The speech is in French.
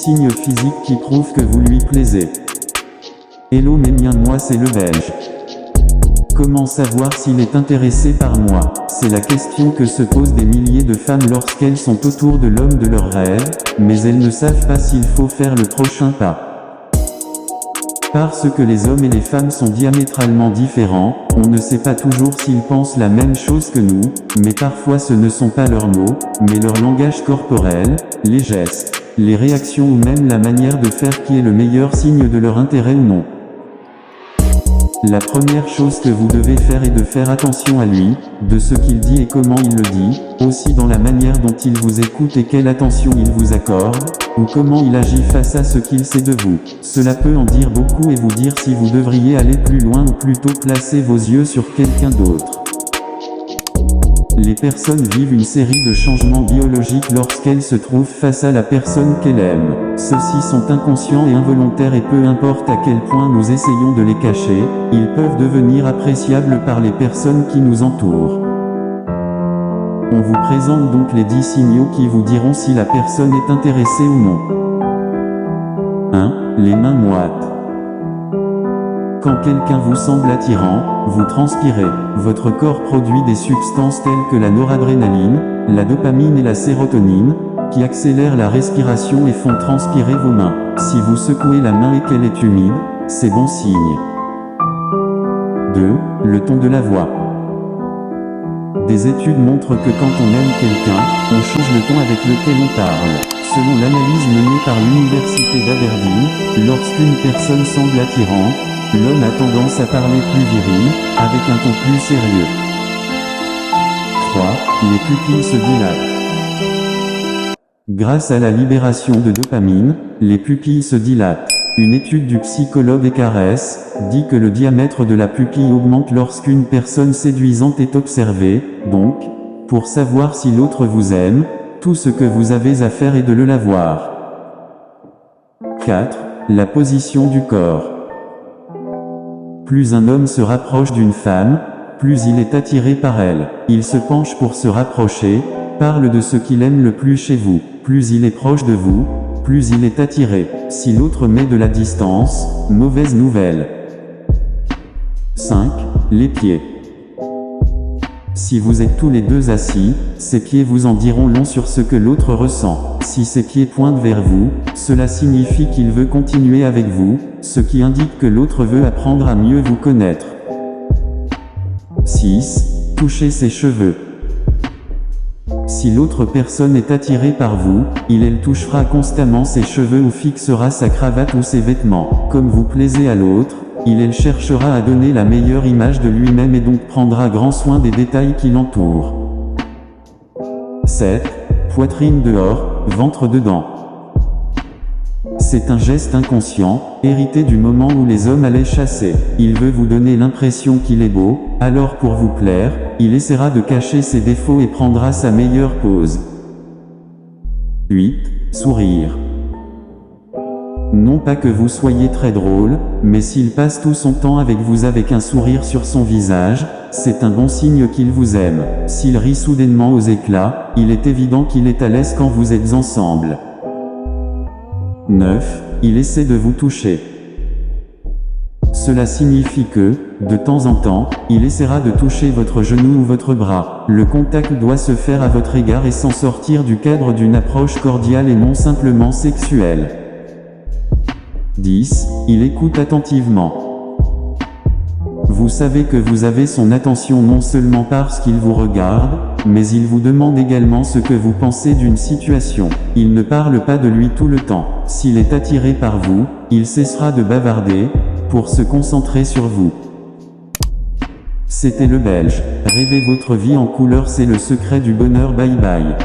signes physiques qui prouvent que vous lui plaisez. Hello mes miens, moi c'est le Belge. Comment savoir s'il est intéressé par moi? C'est la question que se posent des milliers de femmes lorsqu'elles sont autour de l'homme de leurs rêves, mais elles ne savent pas s'il faut faire le prochain pas. Parce que les hommes et les femmes sont diamétralement différents, on ne sait pas toujours s'ils pensent la même chose que nous, mais parfois ce ne sont pas leurs mots, mais leur langage corporel, les gestes, les réactions ou même la manière de faire qui est le meilleur signe de leur intérêt ou non. La première chose que vous devez faire est de faire attention à lui, de ce qu'il dit et comment il le dit, aussi dans la manière dont il vous écoute et quelle attention il vous accorde, ou comment il agit face à ce qu'il sait de vous. Cela peut en dire beaucoup et vous dire si vous devriez aller plus loin ou plutôt placer vos yeux sur quelqu'un d'autre. Les personnes vivent une série de changements biologiques lorsqu'elles se trouvent face à la personne qu'elles aiment. Ceux-ci sont inconscients et involontaires et peu importe à quel point nous essayons de les cacher, ils peuvent devenir appréciables par les personnes qui nous entourent. On vous présente donc les 10 signaux qui vous diront si la personne est intéressée ou non. 1. Les mains moites. Quand quelqu'un vous semble attirant, vous transpirez. Votre corps produit des substances telles que la noradrénaline, la dopamine et la sérotonine, qui accélèrent la respiration et font transpirer vos mains. Si vous secouez la main et qu'elle est humide, c'est bon signe. 2. Le ton de la voix. Des études montrent que quand on aime quelqu'un, on change le ton avec lequel on parle. Selon l'analyse menée par l'université d'Aberdeen, lorsqu'une personne semble attirante, l'homme a tendance à parler plus viril, avec un ton plus sérieux. 3. Les pupilles se dilatent. Grâce à la libération de dopamine, les pupilles se dilatent. Une étude du psychologue Ecarès dit que le diamètre de la pupille augmente lorsqu'une personne séduisante est observée, donc, pour savoir si l'autre vous aime, tout ce que vous avez à faire est de le la voir. 4. La position du corps. Plus un homme se rapproche d'une femme, plus il est attiré par elle. Il se penche pour se rapprocher, parle de ce qu'il aime le plus chez vous. Plus il est proche de vous, plus il est attiré. Si l'autre met de la distance, mauvaise nouvelle. 5. Les pieds. Si vous êtes tous les deux assis, ses pieds vous en diront long sur ce que l'autre ressent. Si ses pieds pointent vers vous, cela signifie qu'il veut continuer avec vous, ce qui indique que l'autre veut apprendre à mieux vous connaître. 6. Touchez ses cheveux. Si l'autre personne est attirée par vous, elle touchera constamment ses cheveux ou fixera sa cravate ou ses vêtements. Comme vous plaisez à l'autre, elle cherchera à donner la meilleure image de lui-même et donc prendra grand soin des détails qui l'entourent. 7. Poitrine dehors, ventre dedans. C'est un geste inconscient, hérité du moment où les hommes allaient chasser. Il veut vous donner l'impression qu'il est beau, alors pour vous plaire, il essaiera de cacher ses défauts et prendra sa meilleure pose. 8. Sourire. Non pas que vous soyez très drôle, mais s'il passe tout son temps avec vous avec un sourire sur son visage, c'est un bon signe qu'il vous aime. S'il rit soudainement aux éclats, il est évident qu'il est à l'aise quand vous êtes ensemble. 9. Il essaie de vous toucher. Cela signifie que, de temps en temps, il essaiera de toucher votre genou ou votre bras. Le contact doit se faire à votre égard et sans sortir du cadre d'une approche cordiale et non simplement sexuelle. 10. Il écoute attentivement. Vous savez que vous avez son attention non seulement parce qu'il vous regarde, mais il vous demande également ce que vous pensez d'une situation. Il ne parle pas de lui tout le temps. S'il est attiré par vous, il cessera de bavarder, pour se concentrer sur vous. C'était le Belge. Rêvez votre vie en couleur, c'est le secret du bonheur. Bye bye.